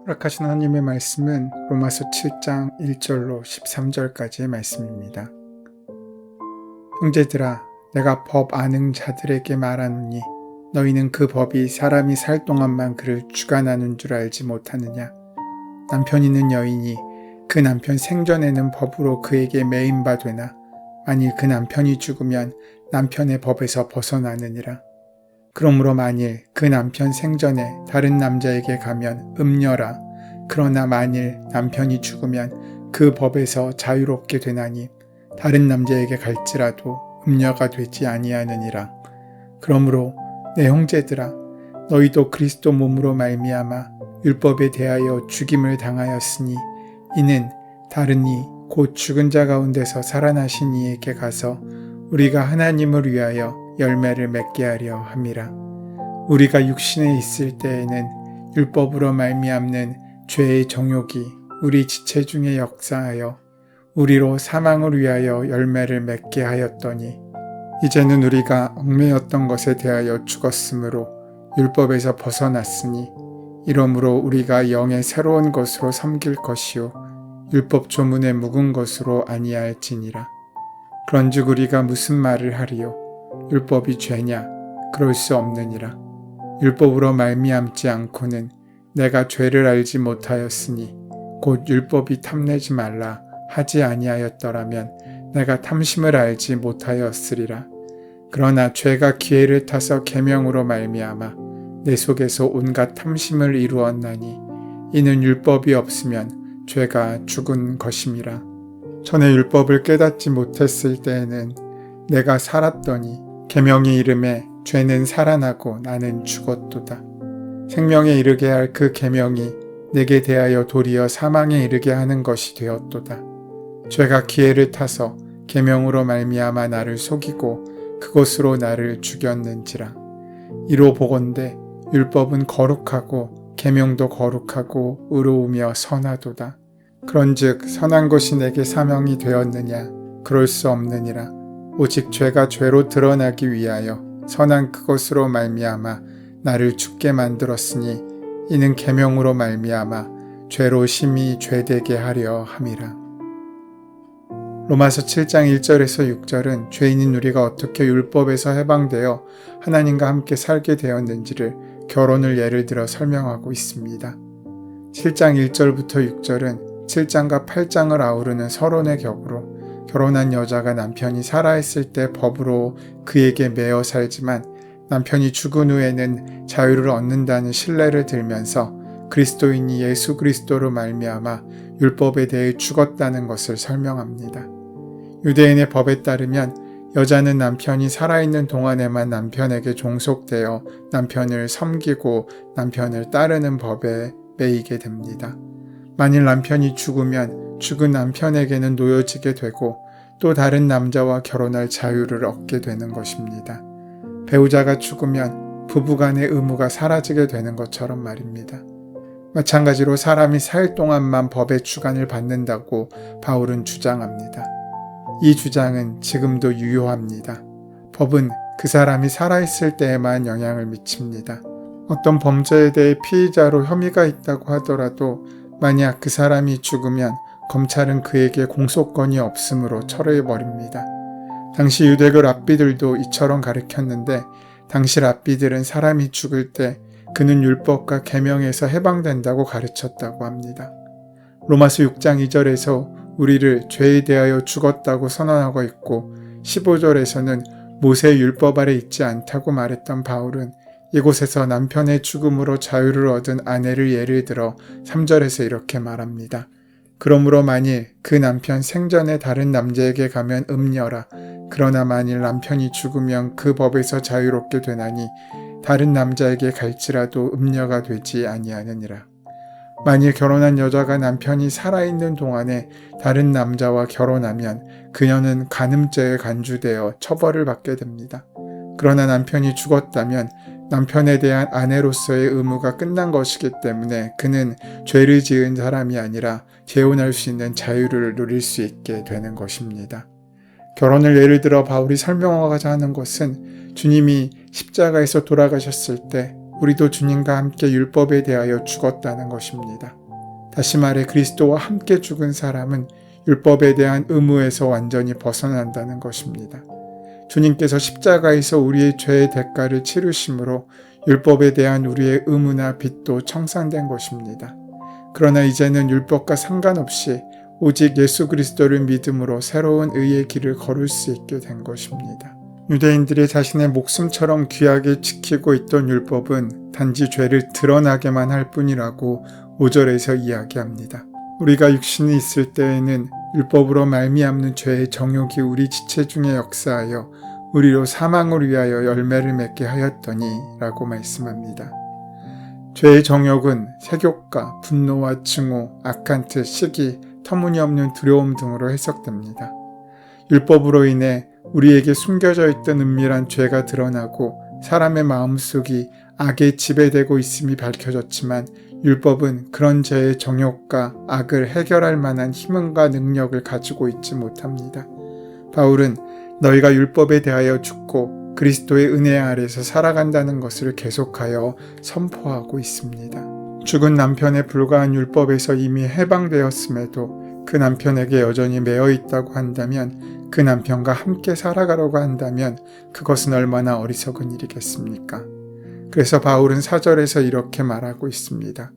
허락하신 하나님의 말씀은 로마서 7장 1절로 13절까지의 말씀입니다. 형제들아, 내가 법 아는 자들에게 말하노니 너희는 그 법이 사람이 살 동안만 그를 주관하는 줄 알지 못하느냐. 남편 있는 여인이 그 남편 생전에는 법으로 그에게 매인 바 되나 만일 그 남편이 죽으면 남편의 법에서 벗어나느니라. 그러므로 만일 그 남편 생전에 다른 남자에게 가면 음녀라. 그러나 만일 남편이 죽으면 그 법에서 자유롭게 되나니 다른 남자에게 갈지라도 음녀가 되지 아니하느니라. 그러므로 내 형제들아, 너희도 그리스도 몸으로 말미암아 율법에 대하여 죽임을 당하였으니 이는 다른 이 곧 죽은 자 가운데서 살아나신 이에게 가서 우리가 하나님을 위하여 열매를 맺게 하려 함이라. 우리가 육신에 있을 때에는 율법으로 말미암는 죄의 정욕이 우리 지체 중에 역사하여 우리로 사망을 위하여 열매를 맺게 하였더니 이제는 우리가 얽매였던 것에 대하여 죽었으므로 율법에서 벗어났으니 이러므로 우리가 영의 새로운 것으로 섬길 것이요 율법 조문에 묵은 것으로 아니할지니라. 그런즉 우리가 무슨 말을 하리요? 율법이 죄냐? 그럴 수 없느니라. 율법으로 말미암지 않고는 내가 죄를 알지 못하였으니 곧 율법이 탐내지 말라 하지 아니하였더라면 내가 탐심을 알지 못하였으리라. 그러나 죄가 기회를 타서 계명으로 말미암아 내 속에서 온갖 탐심을 이루었나니 이는 율법이 없으면 죄가 죽은 것임이라. 전에 율법을 깨닫지 못했을 때에는 내가 살았더니 계명의 이름에 죄는 살아나고 나는 죽었도다. 생명에 이르게 할 그 계명이 내게 대하여 도리어 사망에 이르게 하는 것이 되었도다. 죄가 기회를 타서 계명으로 말미암아 나를 속이고 그것으로 나를 죽였는지라. 이로 보건대 율법은 거룩하고 계명도 거룩하고 의로우며 선하도다. 그런즉 선한 것이 내게 사명이 되었느냐? 그럴 수 없느니라. 오직 죄가 죄로 드러나기 위하여 선한 그것으로 말미암아 나를 죽게 만들었으니 이는 계명으로 말미암아 죄로 심히 죄되게 하려 함이라. 로마서 7장 1절에서 6절은 죄인인 우리가 어떻게 율법에서 해방되어 하나님과 함께 살게 되었는지를 결혼을 예를 들어 설명하고 있습니다. 7장 1절부터 6절은 7장과 8장을 아우르는 서론의 격으로 결혼한 여자가 남편이 살아있을 때 법으로 그에게 매어 살지만 남편이 죽은 후에는 자유를 얻는다는 신뢰를 들면서 그리스도인이 예수 그리스도로 말미암아 율법에 대해 죽었다는 것을 설명합니다. 유대인의 법에 따르면 여자는 남편이 살아있는 동안에만 남편에게 종속되어 남편을 섬기고 남편을 따르는 법에 매이게 됩니다. 만일 남편이 죽으면 죽은 남편에게는 놓여지게 되고 또 다른 남자와 결혼할 자유를 얻게 되는 것입니다. 배우자가 죽으면 부부간의 의무가 사라지게 되는 것처럼 말입니다. 마찬가지로 사람이 살 동안만 법의 주관을 받는다고 바울은 주장합니다. 이 주장은 지금도 유효합니다. 법은 그 사람이 살아있을 때에만 영향을 미칩니다. 어떤 범죄에 대해 피의자로 혐의가 있다고 하더라도 만약 그 사람이 죽으면 검찰은 그에게 공소권이 없으므로 철회해버립니다. 당시 유대교 랍비들도 이처럼 가르쳤는데 당시 랍비들은 사람이 죽을 때 그는 율법과 계명에서 해방된다고 가르쳤다고 합니다. 로마서 6장 2절에서 우리를 죄에 대하여 죽었다고 선언하고 있고 15절에서는 모세의 율법 아래 있지 않다고 말했던 바울은 이곳에서 남편의 죽음으로 자유를 얻은 아내를 예를 들어 3절에서 이렇게 말합니다. 그러므로 만일 그 남편 생전에 다른 남자에게 가면 음녀라. 그러나 만일 남편이 죽으면 그 법에서 자유롭게 되나니 다른 남자에게 갈지라도 음녀가 되지 아니하느니라. 만일 결혼한 여자가 남편이 살아있는 동안에 다른 남자와 결혼하면 그녀는 간음죄에 간주되어 처벌을 받게 됩니다. 그러나 남편이 죽었다면 남편에 대한 아내로서의 의무가 끝난 것이기 때문에 그는 죄를 지은 사람이 아니라 재혼할 수 있는 자유를 누릴 수 있게 되는 것입니다. 결혼을 예를 들어 바울이 설명하고자 하는 것은 주님이 십자가에서 돌아가셨을 때 우리도 주님과 함께 율법에 대하여 죽었다는 것입니다. 다시 말해 그리스도와 함께 죽은 사람은 율법에 대한 의무에서 완전히 벗어난다는 것입니다. 주님께서 십자가에서 우리의 죄의 대가를 치르심으로 율법에 대한 우리의 의무나 빚도 청산된 것입니다. 그러나 이제는 율법과 상관없이 오직 예수 그리스도를 믿음으로 새로운 의의 길을 걸을 수 있게 된 것입니다. 유대인들이 자신의 목숨처럼 귀하게 지키고 있던 율법은 단지 죄를 드러나게만 할 뿐이라고 5절에서 이야기합니다. 우리가 육신이 있을 때에는 율법으로 말미암는 죄의 정욕이 우리 지체 중에 역사하여 우리로 사망을 위하여 열매를 맺게 하였더니 라고 말씀합니다. 죄의 정욕은 색욕과 분노와 증오, 악한 뜻, 시기, 터무니없는 두려움 등으로 해석됩니다. 율법으로 인해 우리에게 숨겨져 있던 은밀한 죄가 드러나고 사람의 마음속이 악에 지배되고 있음이 밝혀졌지만 율법은 그런 죄의 정욕과 악을 해결할 만한 힘과 능력을 가지고 있지 못합니다. 바울은 너희가 율법에 대하여 죽고 그리스도의 은혜 아래서 살아간다는 것을 계속하여 선포하고 있습니다. 죽은 남편에 불과한 율법에서 이미 해방되었음에도 그 남편에게 여전히 매여 있다고 한다면, 그 남편과 함께 살아가려고 한다면 그것은 얼마나 어리석은 일이겠습니까? 그래서 바울은 4절에서 이렇게 말하고 있습니다.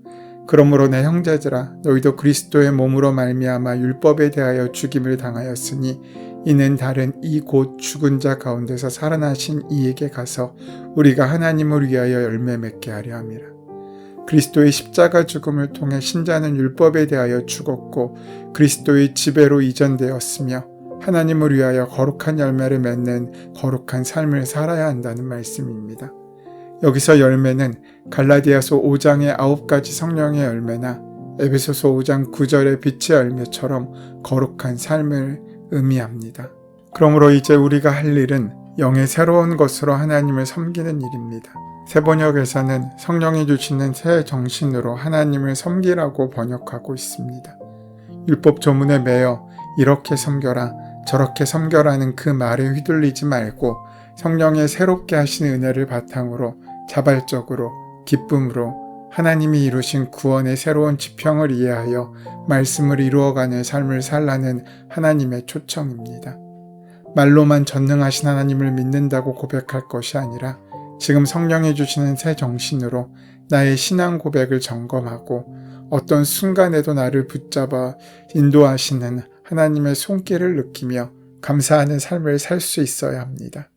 그러므로 내 형제들아, 너희도 그리스도의 몸으로 말미암아 율법에 대하여 죽임을 당하였으니 이는 다른 이 곧 죽은 자 가운데서 살아나신 이에게 가서 우리가 하나님을 위하여 열매 맺게 하려 함이라. 그리스도의 십자가 죽음을 통해 신자는 율법에 대하여 죽었고 그리스도의 지배로 이전되었으며 하나님을 위하여 거룩한 열매를 맺는 거룩한 삶을 살아야 한다는 말씀입니다. 여기서 열매는 갈라디아서 5장의 9가지 성령의 열매나 에베소서 5장 9절의 빛의 열매처럼 거룩한 삶을 의미합니다. 그러므로 이제 우리가 할 일은 영의 새로운 것으로 하나님을 섬기는 일입니다. 새 번역에서는 성령이 주시는 새 정신으로 하나님을 섬기라고 번역하고 있습니다. 율법 조문에 매여 이렇게 섬겨라 저렇게 섬겨라는 그 말에 휘둘리지 말고 성령의 새롭게 하신 은혜를 바탕으로 자발적으로 기쁨으로 하나님이 이루신 구원의 새로운 지평을 이해하여 말씀을 이루어가는 삶을 살라는 하나님의 초청입니다. 말로만 전능하신 하나님을 믿는다고 고백할 것이 아니라 지금 성령이 주시는 새 정신으로 나의 신앙 고백을 점검하고 어떤 순간에도 나를 붙잡아 인도하시는 하나님의 손길을 느끼며 감사하는 삶을 살 수 있어야 합니다.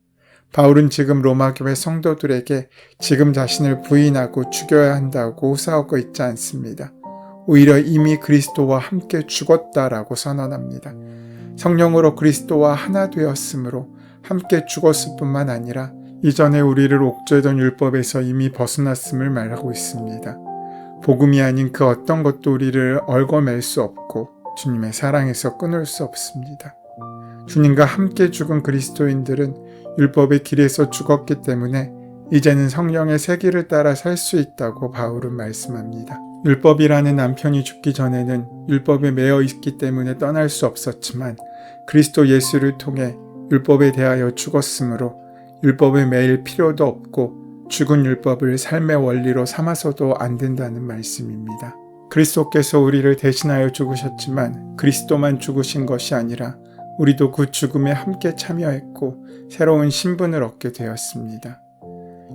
바울은 지금 로마교회 성도들에게 지금 자신을 부인하고 죽여야 한다고 호소하고 있지 않습니다. 오히려 이미 그리스도와 함께 죽었다라고 선언합니다. 성령으로 그리스도와 하나 되었으므로 함께 죽었을 뿐만 아니라 이전에 우리를 옥죄던 율법에서 이미 벗어났음을 말하고 있습니다. 복음이 아닌 그 어떤 것도 우리를 얽어맬 수 없고 주님의 사랑에서 끊을 수 없습니다. 주님과 함께 죽은 그리스도인들은 율법의 길에서 죽었기 때문에 이제는 성령의 새 길을 따라 살 수 있다고 바울은 말씀합니다. 율법이라는 남편이 죽기 전에는 율법에 매여 있기 때문에 떠날 수 없었지만 그리스도 예수를 통해 율법에 대하여 죽었으므로 율법에 매일 필요도 없고 죽은 율법을 삶의 원리로 삼아서도 안 된다는 말씀입니다. 그리스도께서 우리를 대신하여 죽으셨지만 그리스도만 죽으신 것이 아니라 우리도 그 죽음에 함께 참여했고 새로운 신분을 얻게 되었습니다.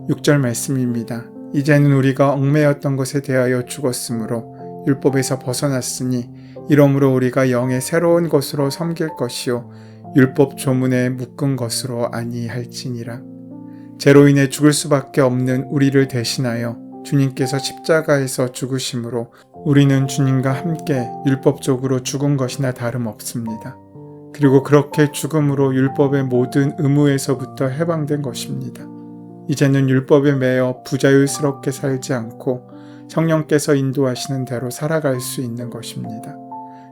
6절 말씀입니다. 이제는 우리가 얽매였던 것에 대하여 죽었으므로 율법에서 벗어났으니 이러므로 우리가 영의 새로운 것으로 섬길 것이요 율법 조문에 묶은 것으로 아니할지니라. 죄로 인해 죽을 수밖에 없는 우리를 대신하여 주님께서 십자가에서 죽으심으로 우리는 주님과 함께 율법적으로 죽은 것이나 다름없습니다. 그리고 그렇게 죽음으로 율법의 모든 의무에서부터 해방된 것입니다. 이제는 율법에 매여 부자유스럽게 살지 않고 성령께서 인도하시는 대로 살아갈 수 있는 것입니다.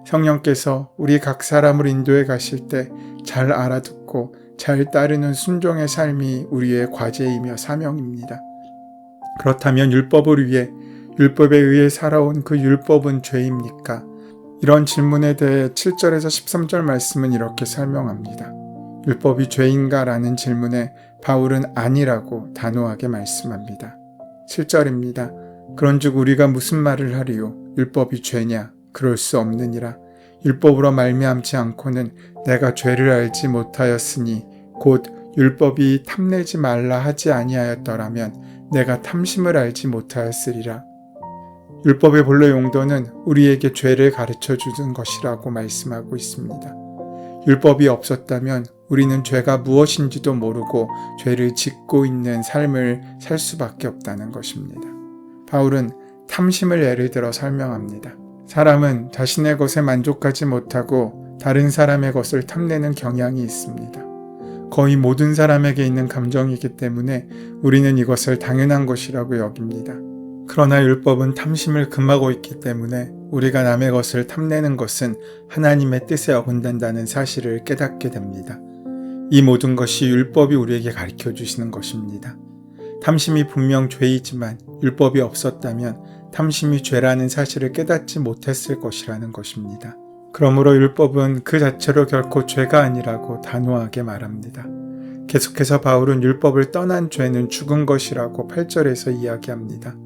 성령께서 우리 각 사람을 인도해 가실 때 잘 알아듣고 잘 따르는 순종의 삶이 우리의 과제이며 사명입니다. 그렇다면 율법을 위해 율법에 의해 살아온 그 율법은 죄입니까? 이런 질문에 대해 7절에서 13절 말씀은 이렇게 설명합니다. 율법이 죄인가? 라는 질문에 바울은 아니라고 단호하게 말씀합니다. 7절입니다. 그런즉 우리가 무슨 말을 하리요? 율법이 죄냐? 그럴 수 없느니라. 율법으로 말미암지 않고는 내가 죄를 알지 못하였으니 곧 율법이 탐내지 말라 하지 아니하였더라면 내가 탐심을 알지 못하였으리라. 율법의 본래 용도는 우리에게 죄를 가르쳐 주는 것이라고 말씀하고 있습니다. 율법이 없었다면 우리는 죄가 무엇인지도 모르고 죄를 짓고 있는 삶을 살 수밖에 없다는 것입니다. 바울은 탐심을 예를 들어 설명합니다. 사람은 자신의 것에 만족하지 못하고 다른 사람의 것을 탐내는 경향이 있습니다. 거의 모든 사람에게 있는 감정이기 때문에 우리는 이것을 당연한 것이라고 여깁니다. 그러나 율법은 탐심을 금하고 있기 때문에 우리가 남의 것을 탐내는 것은 하나님의 뜻에 어긋난다는 사실을 깨닫게 됩니다. 이 모든 것이 율법이 우리에게 가르쳐 주시는 것입니다. 탐심이 분명 죄이지만 율법이 없었다면 탐심이 죄라는 사실을 깨닫지 못했을 것이라는 것입니다. 그러므로 율법은 그 자체로 결코 죄가 아니라고 단호하게 말합니다. 계속해서 바울은 율법을 떠난 죄는 죽은 것이라고 8절에서 이야기합니다.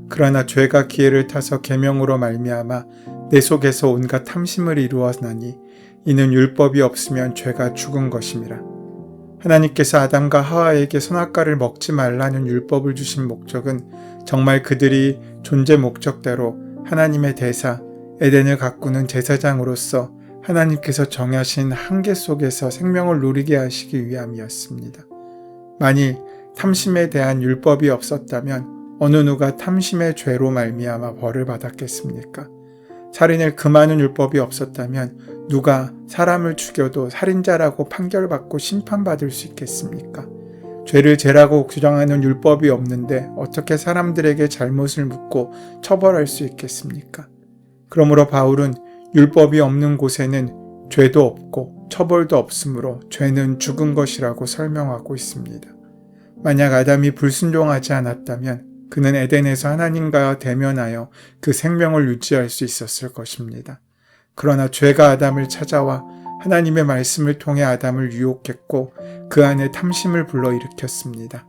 그러나 죄가 기회를 타서 계명으로 말미암아 내 속에서 온갖 탐심을 이루었나니 이는 율법이 없으면 죄가 죽은 것임이라. 하나님께서 아담과 하와에게 선악과를 먹지 말라는 율법을 주신 목적은 정말 그들이 존재 목적대로 하나님의 대사, 에덴을 가꾸는 제사장으로서 하나님께서 정하신 한계 속에서 생명을 누리게 하시기 위함이었습니다. 만일 탐심에 대한 율법이 없었다면 어느 누가 탐심의 죄로 말미암아 벌을 받았겠습니까? 살인을 금하는 율법이 없었다면 누가 사람을 죽여도 살인자라고 판결받고 심판받을 수 있겠습니까? 죄를 죄라고 규정하는 율법이 없는데 어떻게 사람들에게 잘못을 묻고 처벌할 수 있겠습니까? 그러므로 바울은 율법이 없는 곳에는 죄도 없고 처벌도 없으므로 죄는 죽은 것이라고 설명하고 있습니다. 만약 아담이 불순종하지 않았다면 그는 에덴에서 하나님과 대면하여 그 생명을 유지할 수 있었을 것입니다. 그러나 죄가 아담을 찾아와 하나님의 말씀을 통해 아담을 유혹했고 그 안에 탐심을 불러일으켰습니다.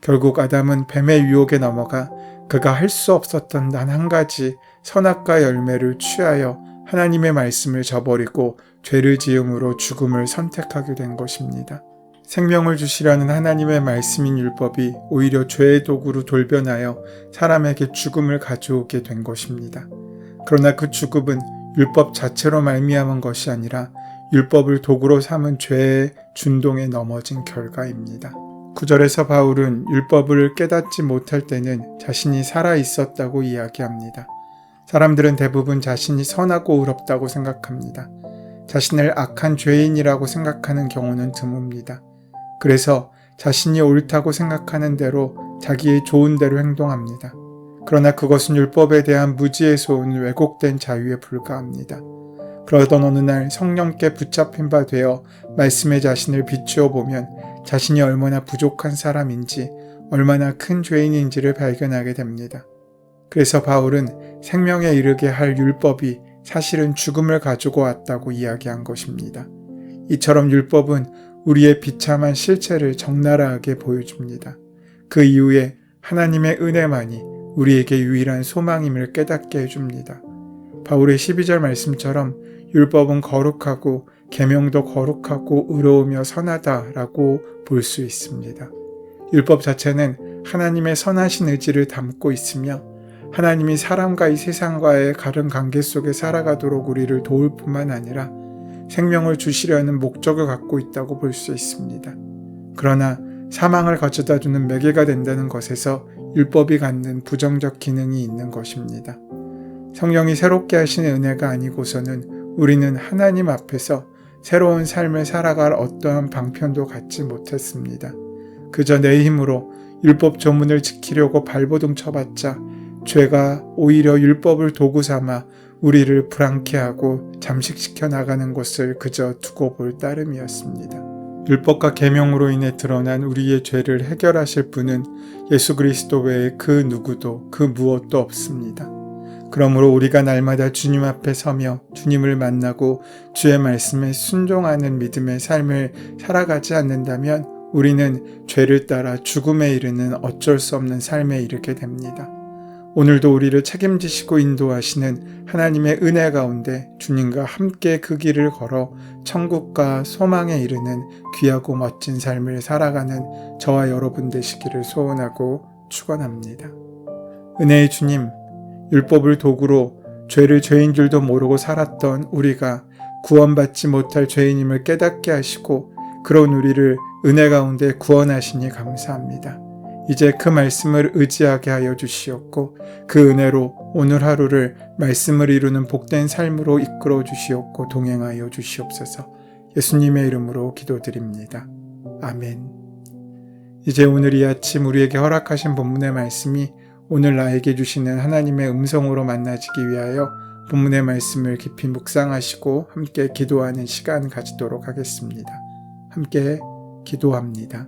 결국 아담은 뱀의 유혹에 넘어가 그가 할 수 없었던 단 한 가지 선악과 열매를 취하여 하나님의 말씀을 저버리고 죄를 지음으로 죽음을 선택하게 된 것입니다. 생명을 주시라는 하나님의 말씀인 율법이 오히려 죄의 도구로 돌변하여 사람에게 죽음을 가져오게 된 것입니다. 그러나 그 죽음은 율법 자체로 말미암은 것이 아니라 율법을 도구로 삼은 죄의 준동에 넘어진 결과입니다. 9절에서 바울은 율법을 깨닫지 못할 때는 자신이 살아 있었다고 이야기합니다. 사람들은 대부분 자신이 선하고 의롭다고 생각합니다. 자신을 악한 죄인이라고 생각하는 경우는 드뭅니다. 그래서 자신이 옳다고 생각하는 대로 자기의 좋은 대로 행동합니다. 그러나 그것은 율법에 대한 무지에서 온 왜곡된 자유에 불과합니다. 그러던 어느 날 성령께 붙잡힌 바 되어 말씀에 자신을 비추어 보면 자신이 얼마나 부족한 사람인지 얼마나 큰 죄인인지를 발견하게 됩니다. 그래서 바울은 생명에 이르게 할 율법이 사실은 죽음을 가지고 왔다고 이야기한 것입니다. 이처럼 율법은 우리의 비참한 실체를 적나라하게 보여줍니다. 그 이후에 하나님의 은혜만이 우리에게 유일한 소망임을 깨닫게 해줍니다. 바울의 12절 말씀처럼 율법은 거룩하고 계명도 거룩하고 의로우며 선하다라고 볼 수 있습니다. 율법 자체는 하나님의 선하신 의지를 담고 있으며 하나님이 사람과 이 세상과의 다른 관계 속에 살아가도록 우리를 도울 뿐만 아니라 생명을 주시려는 목적을 갖고 있다고 볼 수 있습니다. 그러나 사망을 가져다주는 매개가 된다는 것에서 율법이 갖는 부정적 기능이 있는 것입니다. 성령이 새롭게 하시는 은혜가 아니고서는 우리는 하나님 앞에서 새로운 삶을 살아갈 어떠한 방편도 갖지 못했습니다. 그저 내 힘으로 율법 조문을 지키려고 발버둥 쳐봤자 죄가 오히려 율법을 도구 삼아 우리를 불안케하고 잠식시켜 나가는 것을 그저 두고 볼 따름이었습니다. 율법과 계명으로 인해 드러난 우리의 죄를 해결하실 분은 예수 그리스도 외에 그 누구도 그 무엇도 없습니다. 그러므로 우리가 날마다 주님 앞에 서며 주님을 만나고 주의 말씀에 순종하는 믿음의 삶을 살아가지 않는다면 우리는 죄를 따라 죽음에 이르는 어쩔 수 없는 삶에 이르게 됩니다. 오늘도 우리를 책임지시고 인도하시는 하나님의 은혜 가운데 주님과 함께 그 길을 걸어 천국과 소망에 이르는 귀하고 멋진 삶을 살아가는 저와 여러분 되시기를 소원하고 축원합니다. 은혜의 주님, 율법을 도구로 죄를 죄인 줄도 모르고 살았던 우리가 구원받지 못할 죄인임을 깨닫게 하시고 그런 우리를 은혜 가운데 구원하시니 감사합니다. 이제 그 말씀을 의지하게 하여 주시옵고 그 은혜로 오늘 하루를 말씀을 이루는 복된 삶으로 이끌어 주시옵고 동행하여 주시옵소서. 예수님의 이름으로 기도드립니다. 아멘. 이제 오늘 이 아침 우리에게 허락하신 본문의 말씀이 오늘 나에게 주시는 하나님의 음성으로 만나지기 위하여 본문의 말씀을 깊이 묵상하시고 함께 기도하는 시간 가지도록 하겠습니다. 함께 기도합니다.